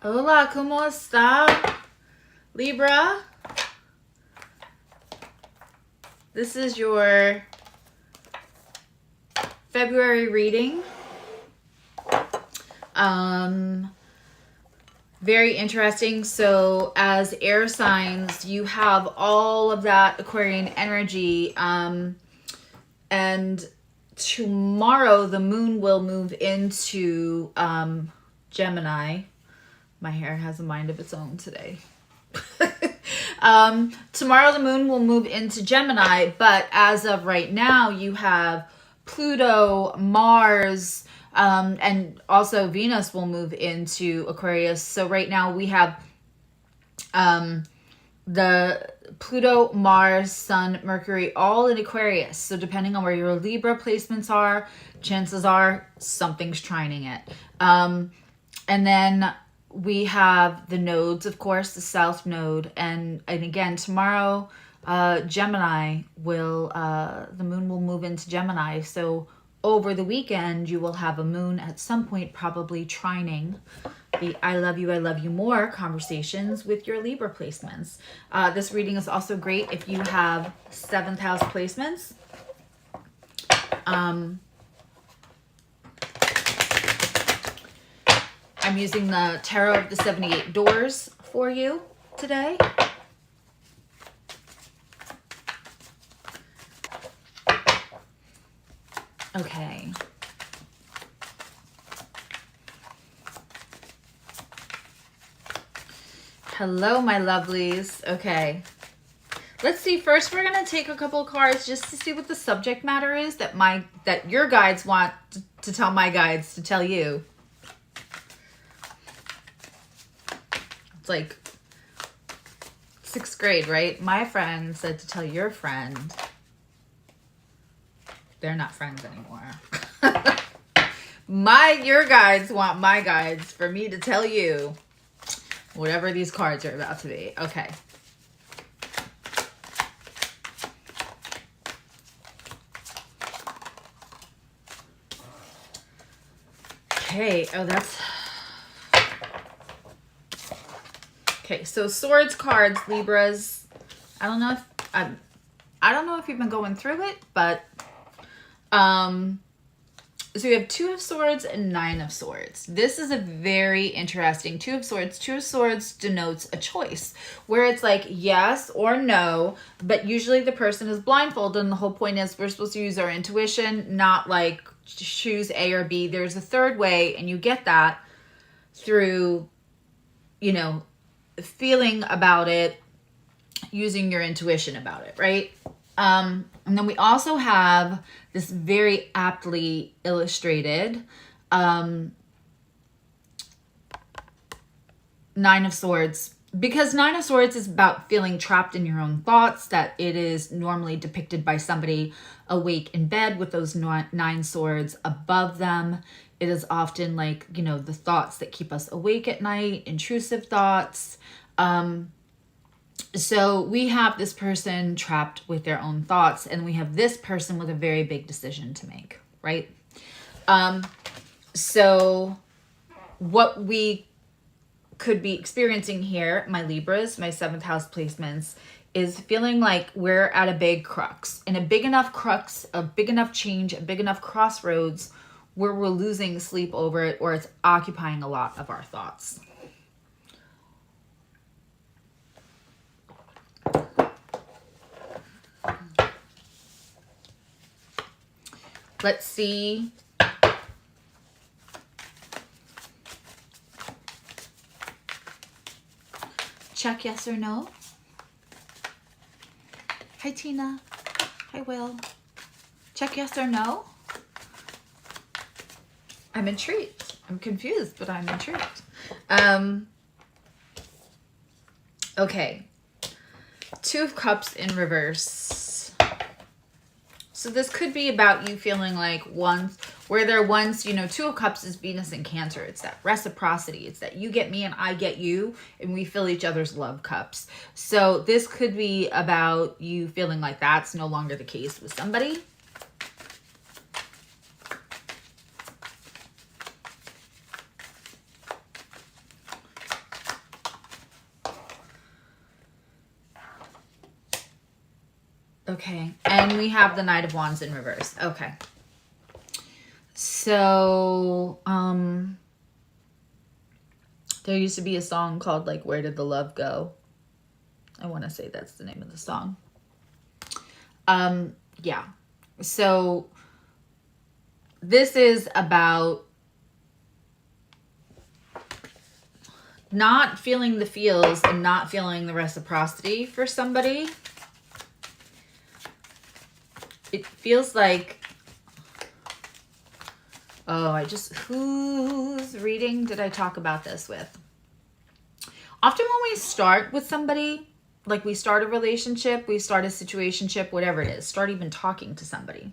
Hola, ¿cómo está, Libra? This is your February reading. Very interesting. So as air signs, you have all of that Aquarian energy. And tomorrow the moon will move into Gemini. My hair has a mind of its own today. Tomorrow the moon will move into Gemini, but as of right now, you have Pluto, Mars, and also Venus will move into Aquarius. So right now we have the Pluto, Mars, Sun, Mercury, all in Aquarius. So depending on where your Libra placements are, chances are something's trining it. And then we have the nodes, of course, the South Node. And again, tomorrow, Gemini will, the moon will move into Gemini. So over the weekend, you will have a moon at some point probably trining the I love you more conversations with your Libra placements. This reading is also great if you have 7th house placements. I'm using the Tarot of the 78 Doors for you today. Okay. Hello, my lovelies. Okay. Let's see. First, we're going to take a couple of cards just to see what the subject matter is that your guides want to tell my guides to tell you. It's like 6th grade, right? My friend said to tell your friend. They're not friends anymore. Your guides want my guides for me to tell you whatever these cards are about to be. Okay. Okay. Oh, that's... Okay, so Swords cards, Libras. I don't know if you've been going through it, but so we have 2 of Swords and 9 of Swords. This is a very interesting 2 of Swords. 2 of Swords denotes a choice where it's like yes or no, but usually the person is blindfolded, and the whole point is we're supposed to use our intuition, not like choose A or B. There's a third way, and you get that through, you know, feeling about it, using your intuition about it, right? And then we also have this very aptly illustrated 9 of Swords, because 9 of Swords is about feeling trapped in your own thoughts, that it is normally depicted by somebody awake in bed with those 9 swords above them. It is often like, you know, the thoughts that keep us awake at night, intrusive thoughts. So we have this person trapped with their own thoughts, and we have this person with a very big decision to make, right? So what we could be experiencing here, my Libras, my 7th house placements, is feeling like we're at a big crux. And a big enough crux, a big enough change, a big enough crossroads where we're losing sleep over it, or it's occupying a lot of our thoughts. Let's see. Check yes or no. Hi, Tina. Hi, Will. Check yes or no. I'm intrigued. I'm confused, but I'm intrigued. Okay. 2 of Cups in reverse. So this could be about you feeling like once, you know, 2 of Cups is Venus and Cancer. It's that reciprocity. It's that you get me and I get you, and we fill each other's love cups. So this could be about you feeling like that's no longer the case with somebody. Okay. And we have the Knight of Wands in reverse. Okay. So, there used to be a song called like, Where Did the Love Go? I want to say that's the name of the song. Yeah. So this is about not feeling the feels and not feeling the reciprocity for somebody. It feels like, oh, whose reading did I talk about this with? Often when we start with somebody, like we start a relationship, we start a situationship, whatever it is, start even talking to somebody,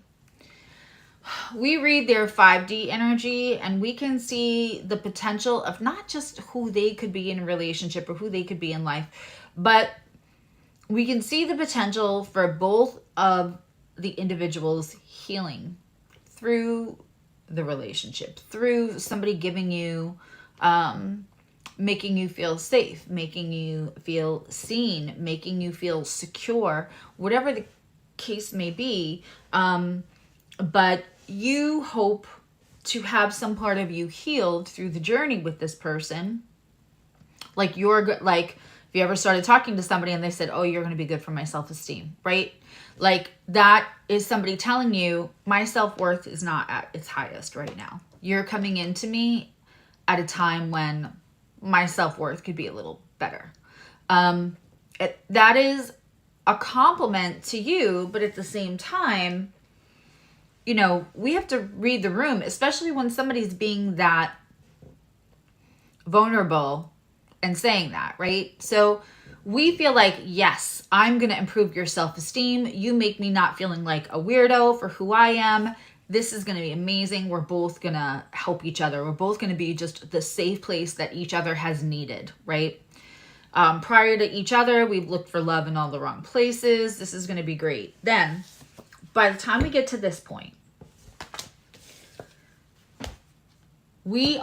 we read their 5D energy and we can see the potential of not just who they could be in a relationship or who they could be in life, but we can see the potential for both of the individuals healing through the relationship, through somebody giving you, making you feel safe, making you feel seen, making you feel secure, whatever the case may be. But you hope to have some part of you healed through the journey with this person. Like you're good, like if you ever started talking to somebody and they said, oh, you're going to be good for my self-esteem, right? Like that is somebody telling you my self-worth is not at its highest right now. You're coming into me at a time when my self-worth could be a little better. That is a compliment to you, but at the same time, you know, we have to read the room, especially when somebody's being that vulnerable and saying that, right? So we feel like, yes, I'm going to improve your self-esteem. You make me not feeling like a weirdo for who I am. This is going to be amazing. We're both going to help each other. We're both going to be just the safe place that each other has needed, right? Prior to each other, we've looked for love in all the wrong places. This is going to be great. Then, by the time we get to this point, we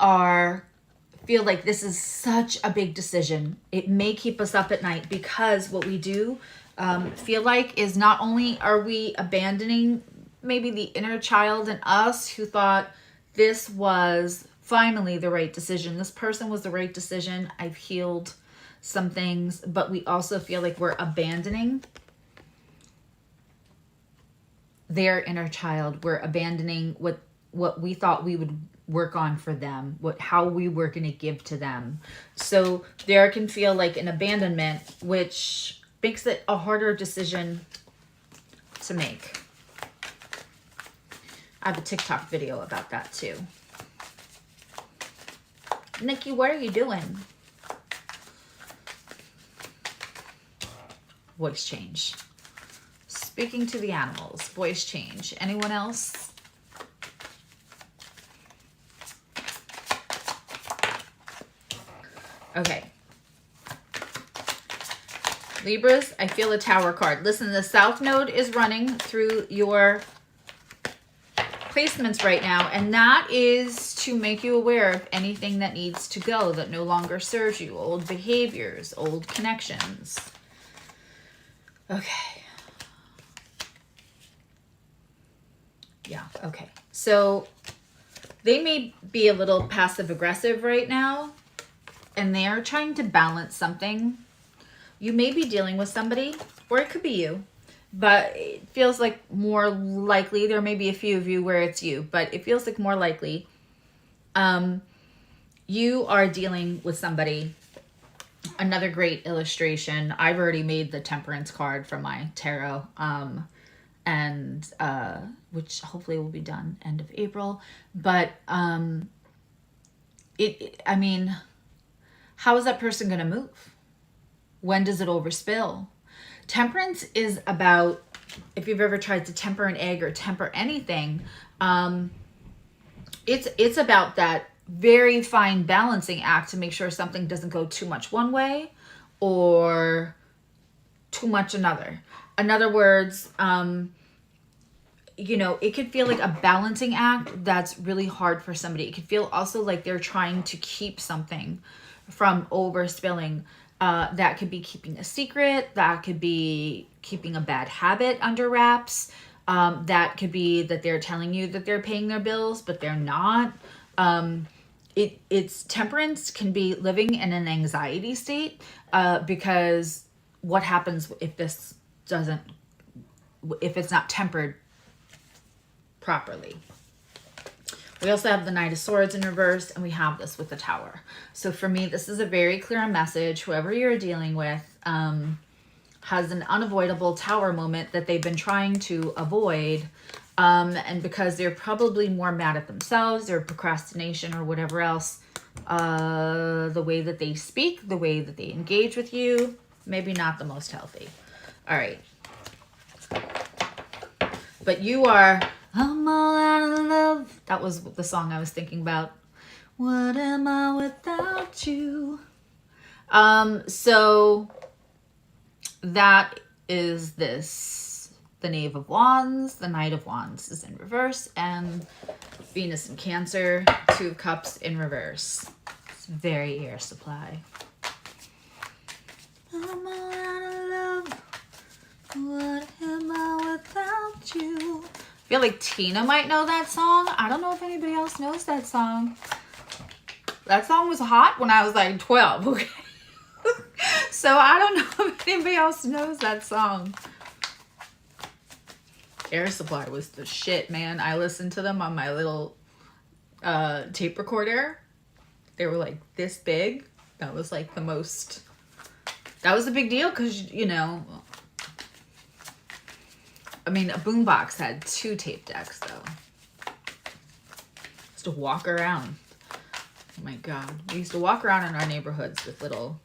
feel like this is such a big decision. It may keep us up at night because what we do feel like is not only are we abandoning maybe the inner child in us who thought this was finally the right decision. This person was the right decision. I've healed some things, but we also feel like we're abandoning their inner child. We're abandoning what we thought we would work on for them, how we were going to give to them. So there can feel like an abandonment, which makes it a harder decision to make. I have a TikTok video about that too. Nikki, what are you doing? Voice change. Speaking to the animals. Voice change. Anyone else? Okay. Libras, I feel a Tower card. Listen, the South Node is running through your placements right now, and that is to make you aware of anything that needs to go, that no longer serves you, old behaviors, old connections. Okay. Yeah, okay. So they may be a little passive aggressive right now, and they are trying to balance something. You may be dealing with somebody, or it could be you, but it feels like more likely, there may be a few of you where it's you, but it feels like more likely you are dealing with somebody. Another great illustration. I've already made the Temperance card from my tarot, and which hopefully will be done end of April. But I mean, how is that person going to move? When does it overspill? Temperance is about, if you've ever tried to temper an egg or temper anything, it's about that very fine balancing act to make sure something doesn't go too much one way or too much another. In other words, you know, it could feel like a balancing act that's really hard for somebody. It could feel also like they're trying to keep something from overspilling. That could be keeping a secret. That could be keeping a bad habit under wraps. That could be that they're telling you that they're paying their bills, but they're not. It's temperance can be living in an anxiety state, because what happens if it's not tempered properly? We also have the Knight of Swords in reverse, and we have this with the Tower. So for me, this is a very clear message. Whoever you're dealing with has an unavoidable Tower moment that they've been trying to avoid. And because they're probably more mad at themselves, or procrastination, or whatever else, the way that they speak, the way that they engage with you, maybe not the most healthy. All right. But you are... I'm all out of love. That was the song I was thinking about. What am I without you? So that is this. The Knave of Wands, the Knight of Wands is in reverse, and Venus in Cancer, Two of Cups in reverse. It's very air supply. I'm all out of love. What am I without you? I feel like Tina might know that song. I don't know if anybody else knows that song. That song was hot when I was like 12, okay? So I don't know if anybody else knows that song. Air Supply was the shit, man. I listened to them on my little tape recorder. They were like this big. That was like the most... That was a big deal because, you know... I mean, a boombox had 2 tape decks, though. Just to walk around. Oh my God. We used to walk around in our neighborhoods with little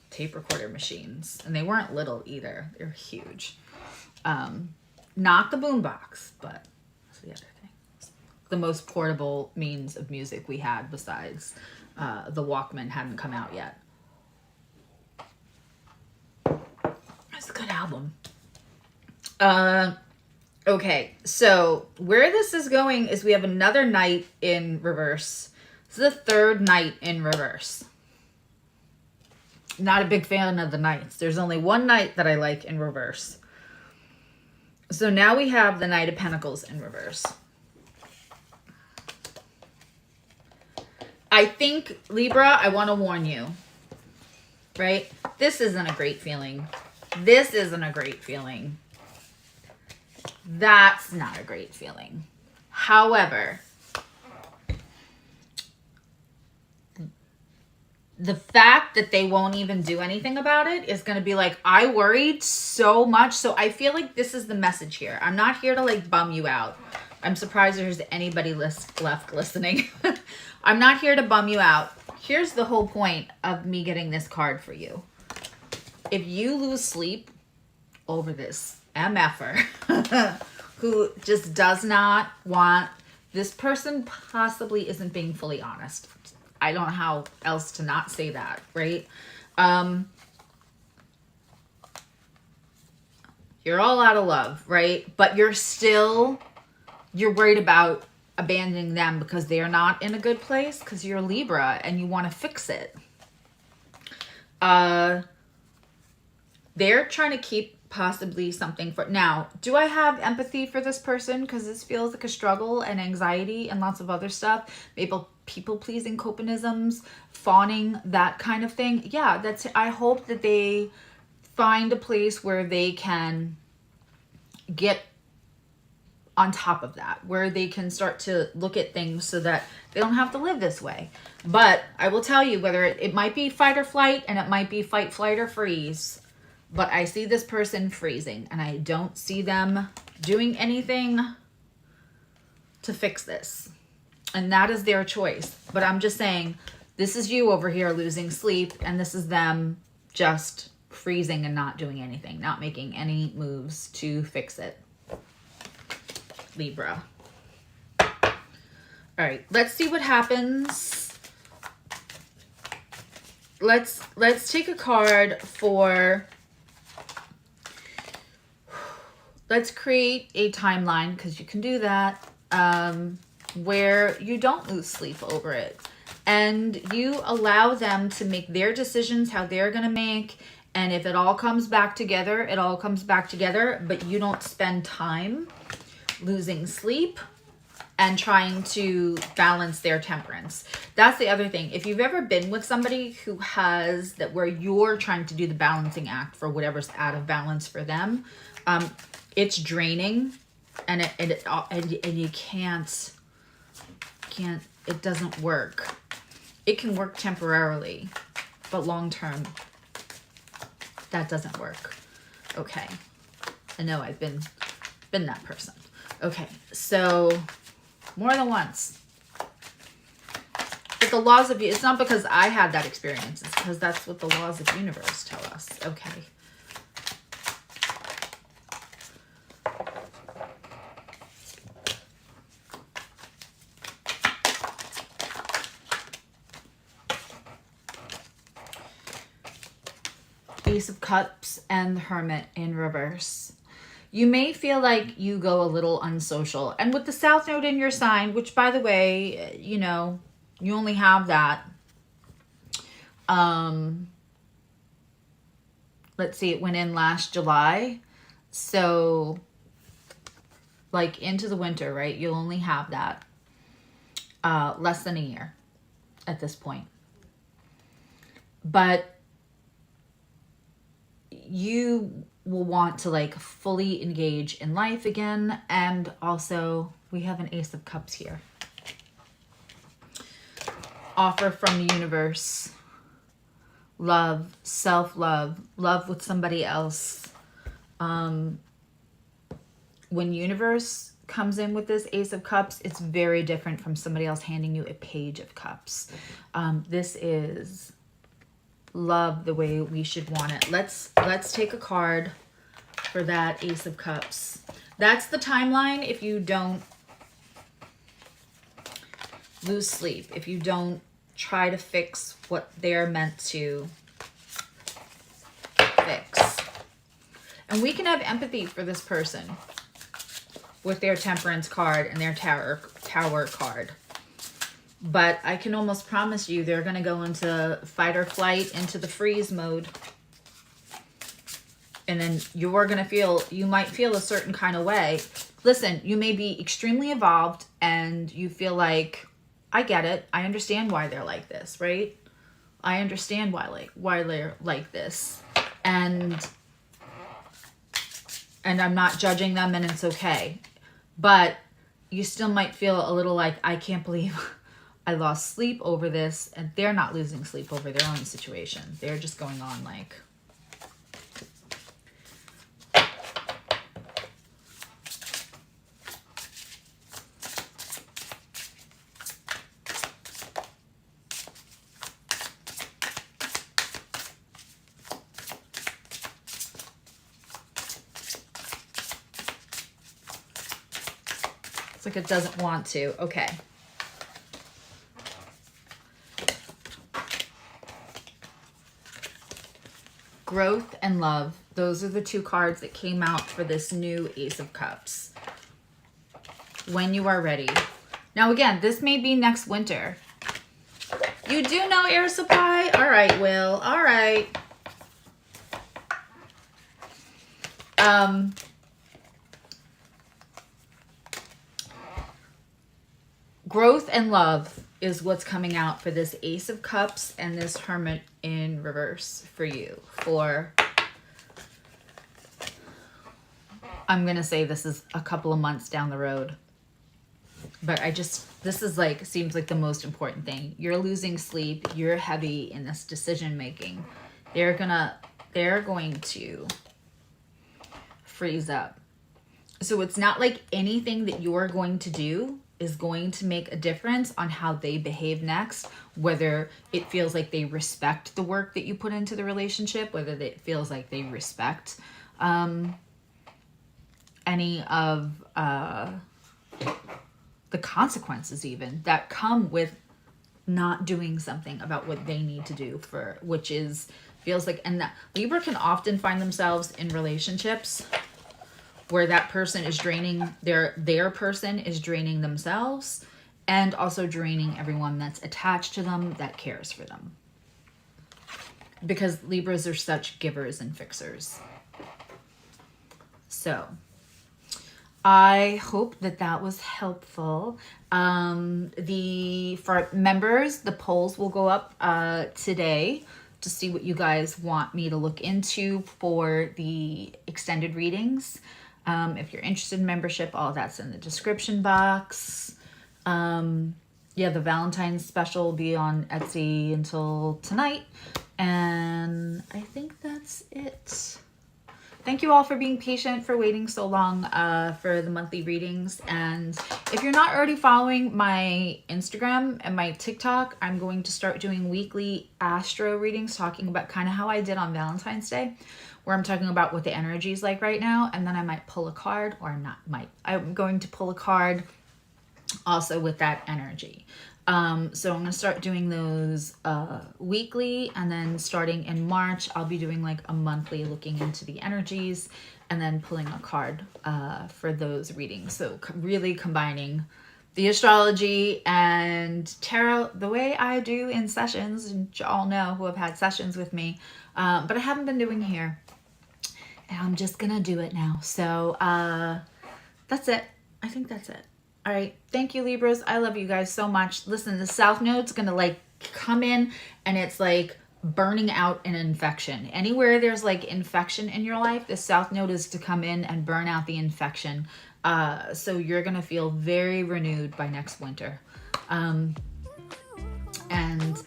tape recorder machines. And they weren't little either. They were huge. Not the boombox, but that's the other thing. The most portable means of music we had besides the Walkman hadn't come out yet. It's a good album. Okay, so where this is going is we have another Knight in reverse. This is the 3rd Knight in reverse. Not a big fan of the Knights. There's only one Knight that I like in reverse. So now we have the Knight of Pentacles in reverse. I think, Libra, I want to warn you, right? This isn't a great feeling. This isn't a great feeling. That's not a great feeling. However, the fact that they won't even do anything about it is going to be like, I worried so much. So I feel like this is the message here. I'm not here to like bum you out. I'm surprised there's anybody left listening. I'm not here to bum you out. Here's the whole point of me getting this card for you. If you lose sleep over this MFer who just does not want, this person possibly isn't being fully honest. I don't know how else to not say that, right? You're all out of love, right? But you're worried about abandoning them because they are not in a good place because you're Libra and you want to fix it. They're trying to keep possibly something for... Now, do I have empathy for this person? Because this feels like a struggle and anxiety and lots of other stuff. Maybe people-pleasing copanisms, fawning, that kind of thing. Yeah, that's... I hope that they find a place where they can get on top of that, where they can start to look at things so that they don't have to live this way. But I will tell you, whether it might be fight or flight, and it might be fight, flight, or freeze, but I see this person freezing, and I don't see them doing anything to fix this. And that is their choice. But I'm just saying, this is you over here losing sleep, and this is them just freezing and not doing anything, not making any moves to fix it. Libra. All right, let's see what happens. Let's take a card for... Let's create a timeline, because you can do that, where you don't lose sleep over it. and you allow them to make their decisions how they're going to make. And if it all comes back together, it all comes back together, but you don't spend time losing sleep and trying to balance their temperance. That's the other thing. If you've ever been with somebody who has that, where you're trying to do the balancing act for whatever's out of balance for them, it's draining, and you can't, it doesn't work. It can work temporarily, but long term, that doesn't work. Okay. I know I've been that person. Okay. So more than once. But the laws of, it's not because I had that experience. It's because that's what the laws of the universe tell us. Okay. Ace of Cups and the Hermit in reverse. You may feel like you go a little unsocial. And with the South Node in your sign, which by the way, you know, you only have that. Let's see, it went in last July. So like into the winter, right? You'll only have that less than a year at this point. But you will want to like fully engage in life again. And also we have an Ace of Cups here. Offer from the universe. Love, self-love, love with somebody else. When universe comes in with this Ace of Cups, it's very different from somebody else handing you a Page of Cups. This is love the way we should want it. Let's take a card for that Ace of Cups. That's the timeline if you don't lose sleep, if you don't try to fix what they're meant to fix. And we can have empathy for this person with their Temperance card and their Tower card. But I can almost promise you they're going to go into fight or flight, into the freeze mode. And then you're going to feel, you might feel a certain kind of way. Listen, you may be extremely evolved and you feel like, I get it. I understand why they're like this, right? I understand why they're like this. And I'm not judging them, and it's okay. But you still might feel a little like, I can't believe I lost sleep over this, and they're not losing sleep over their own situation. They're just going on like, it's like it doesn't want to. Okay. Growth and love. Those are the two cards that came out for this new Ace of Cups. When you are ready. Now again, this may be next winter. You do know air supply? All right, Will. All right. Growth and love is what's coming out for this Ace of Cups and this Hermit in reverse for you. For, I'm going to say this is a couple of months down the road. But this is like, seems like the most important thing. You're losing sleep. You're heavy in this decision making. They're going to freeze up. So it's not like anything that you're going to do is going to make a difference on how they behave next, whether it feels like they respect the work that you put into the relationship, whether it feels like they respect any of the consequences even that come with not doing something about what they need to do, for which is feels like, and that Libra can often find themselves in relationships where that person is draining their person is draining themselves, and also draining everyone that's attached to them, that cares for them. Because Libras are such givers and fixers. So I hope that that was helpful. For members, the polls will go up today to see what you guys want me to look into for the extended readings. If you're interested in membership, all that's in the description box. Yeah, the Valentine's special will be on Etsy until tonight. And I think that's it. Thank you all for being patient, for waiting so long for the monthly readings. And if you're not already following my Instagram and my TikTok, I'm going to start doing weekly astro readings, talking about kind of how I did on Valentine's Day, where I'm talking about what the energy is like right now. And then I might pull a card, or I'm going to pull a card also with that energy. So I'm going to start doing those weekly, and then starting in March, I'll be doing like a monthly looking into the energies and then pulling a card for those readings. So really combining the astrology and tarot the way I do in sessions, and you all know who have had sessions with me, but I haven't been doing here. And I'm just going to do it now. So that's it. I think that's it. All right. Thank you, Libras. I love you guys so much. Listen, the South Node's going to like come in, and it's like burning out an infection. Anywhere there's like infection in your life, the South Node is to come in and burn out the infection. So you're going to feel very renewed by next winter. And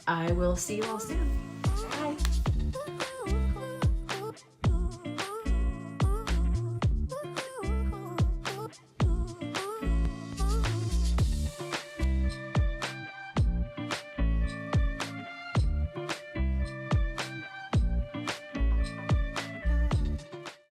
I will see you all soon.